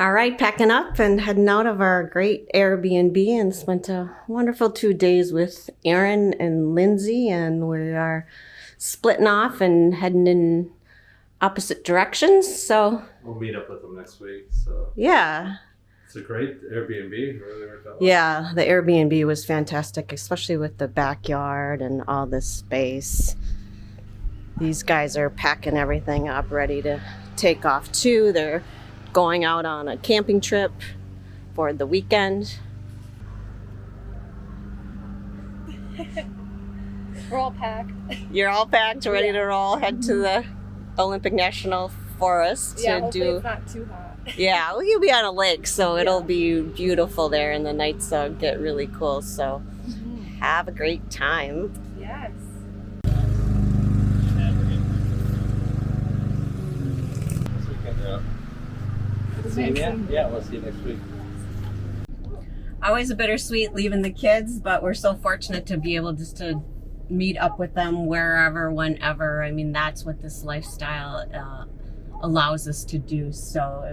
All right, packing up and heading out of our great Airbnb and spent a wonderful 2 days with Aaron and Lindsay, and we are splitting off and heading in opposite directions. So we'll meet up with them next week. So yeah, it's a great Airbnb. Really worked out well. Yeah, the Airbnb was fantastic, especially with the backyard and all this space. These guys are packing everything up, ready to take off too. They're going out on a camping trip for the weekend. We're all packed. You're all packed, ready to roll, head to the Olympic National Forest to hopefully do. it's not too hot. Yeah, well, you'll be on a lake, so it'll be beautiful there, and the nights get really cool. So have a great time. Yes. See you again? Yeah, we'll see you next week. Always a bittersweet leaving the kids, but we're so fortunate to be able just to meet up with them wherever, whenever. I mean, that's what this lifestyle allows us to do. So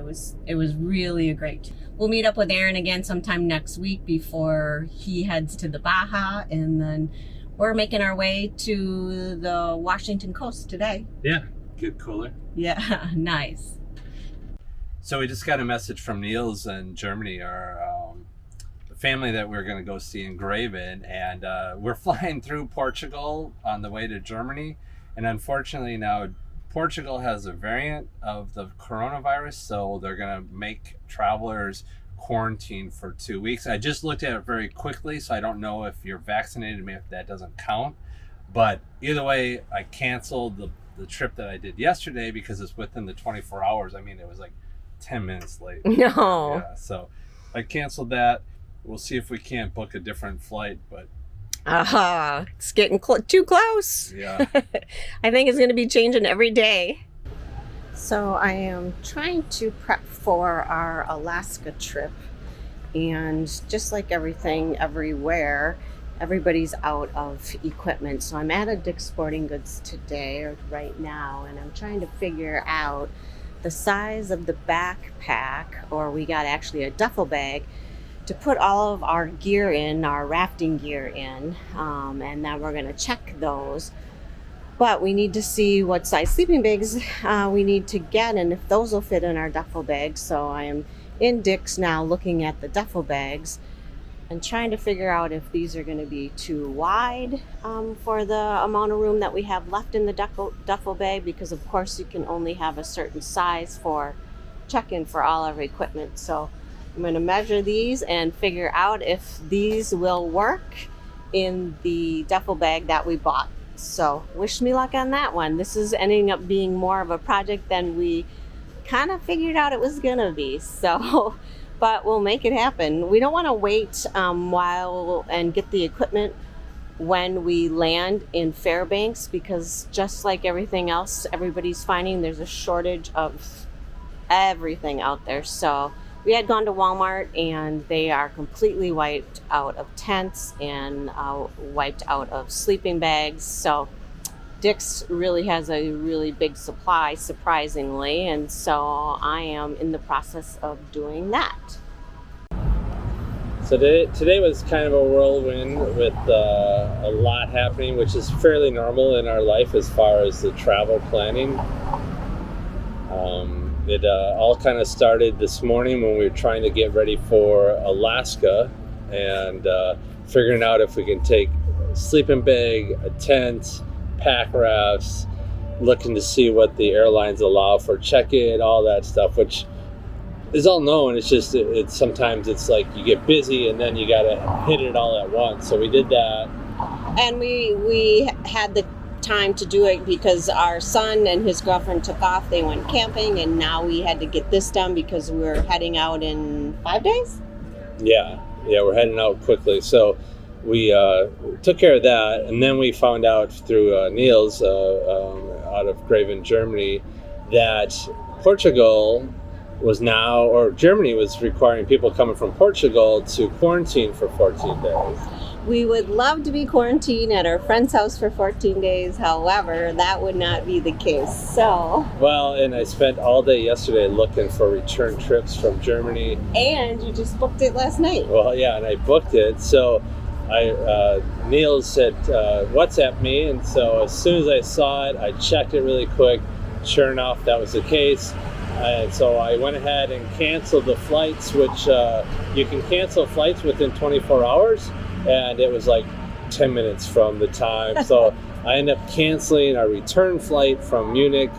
it was really a great. We'll meet up with Aaron again sometime next week before he heads to the Baja, and then we're making our way to the Washington coast today. Yeah, get cooler. Yeah, nice. So we just got a message from Niels in Germany, our family that we're going to go see in Graven, and we're flying through Portugal on the way to Germany, and unfortunately now Portugal has a variant of the coronavirus, so they're going to make travelers quarantine for 2 weeks. I just looked at it very quickly, so I don't know if you're vaccinated, maybe if that doesn't count, but either way, I canceled the trip that I did yesterday because it's within the 24 hours. I mean, it was like 10 minutes late. No. Yeah, so I canceled that. We'll see if we can't book a different flight, but it's getting too close. yeah. I think it's going to be changing every day. So I am trying to prep for our Alaska trip, and just like everything everywhere, everybody's out of equipment. So I'm at a Dick's Sporting Goods today or right now, and I'm trying to figure out the size of the backpack, or we got actually a duffel bag to put all of our gear in, our rafting gear in, and then we're gonna check those. But we need to see what size sleeping bags we need to get and if those will fit in our duffel bags. So I am in Dick's now looking at the duffel bags and trying to figure out if these are gonna be too wide for the amount of room that we have left in the duffel bag, because of course you can only have a certain size for check-in for all of our equipment. So I'm going to measure these and figure out if these will work in the duffel bag that we bought. So wish me luck on that one. This is ending up being more of a project than we kind of figured out it was going to be. So, but we'll make it happen. We don't want to wait while and get the equipment when we land in Fairbanks, because just like everything else, everybody's finding there's a shortage of everything out there. So we had gone to Walmart and they are completely wiped out of tents and wiped out of sleeping bags. So Dick's really has a really big supply, surprisingly, and so I am in the process of doing that. So today was kind of a whirlwind with a lot happening, which is fairly normal in our life as far as the travel planning. It all kind of started this morning when we were trying to get ready for Alaska and figuring out if we can take a sleeping bag, a tent, pack rafts, looking to see what the airlines allow for check-in, all that stuff, which is all known. It's just it's sometimes it's like you get busy and then you gotta hit it all at once. So we did that, and we had the time to do it because our son and his girlfriend took off. They went camping, and now we had to get this done because we're heading out in 5 days. Yeah, we're heading out quickly. So we took care of that, and then we found out through Niels out of Graven, Germany, that Portugal was now, or Germany was requiring people coming from Portugal to quarantine for 14 days. We would love to be quarantined at our friend's house for 14 days. However, that would not be the case. So, Well, and I spent all day yesterday looking for return trips from Germany. and you just booked it last night. Well, yeah, and I booked it. So Niels had WhatsApped me, and so as soon as I saw it, I checked it really quick. Sure enough, that was the case. And so I went ahead and canceled the flights, which you can cancel flights within 24 hours. And it was like 10 minutes from the time. So I ended up canceling our return flight from Munich.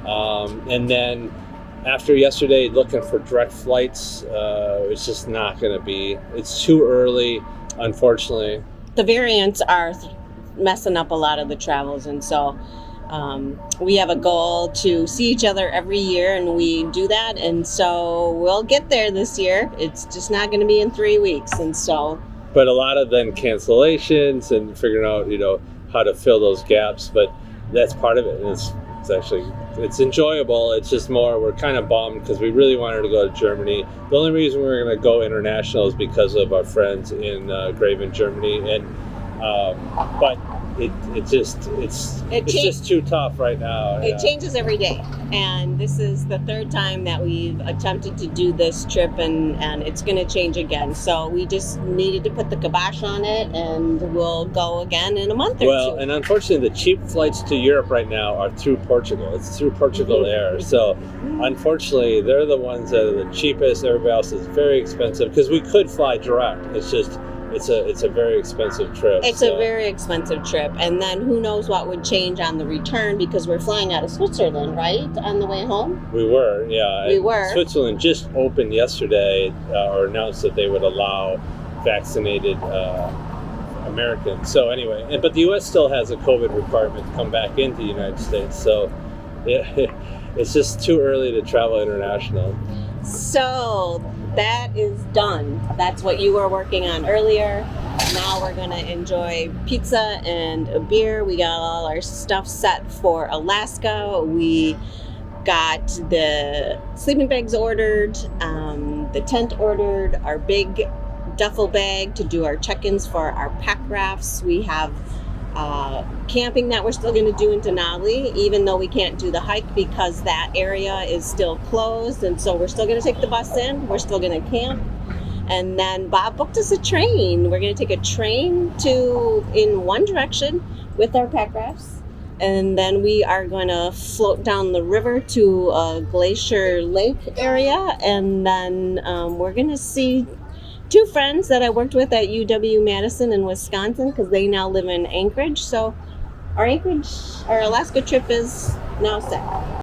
And then after yesterday, looking for direct flights, it's just not going to be. It's too early, unfortunately. The variants are messing up a lot of the travels, and so we have a goal to see each other every year, and we do that, and so we'll get there this year. It's just not going to be in 3 weeks, and so. But a lot of then cancellations and figuring out, how to fill those gaps. But that's part of it. And it's enjoyable. It's just more, we're kind of bummed because we really wanted to go to Germany. The only reason we were going to go international is because of our friends in Graven, Germany. And but it's just too tough right now. It changes every day, and this is the third time that we've attempted to do this trip, and it's going to change again. So we just needed to put the kibosh on it, and we'll go again in a month or two. Well, and unfortunately, the cheap flights to Europe right now are through Portugal. It's through Portugal Air. So unfortunately, they're the ones that are the cheapest. Everybody else is very expensive because we could fly direct. It's just it's a very expensive trip. It's a very expensive trip, and then who knows what would change on the return because we're flying out of Switzerland, right, on the way home? We were, yeah. We were. Switzerland just opened yesterday, or announced that they would allow vaccinated Americans. So anyway, but the U.S. still has a COVID requirement to come back into the United States. So it's just too early to travel international. So that is done. That's what you were working on earlier. Now we're going to enjoy pizza and a beer. We got all our stuff set for Alaska. We got the sleeping bags ordered, the tent ordered, our big duffel bag to do our check-ins for our pack rafts. We have camping that we're still going to do in Denali, even though we can't do the hike because that area is still closed, and so we're still going to take the bus in. We're still going to camp, and then Bob booked us a train. We're going to take a train in one direction with our pack rafts, and then we are going to float down the river to a glacier lake area, and then we're going to see two friends that I worked with at UW-Madison in Wisconsin because they now live in Anchorage. So our Alaska trip is now set.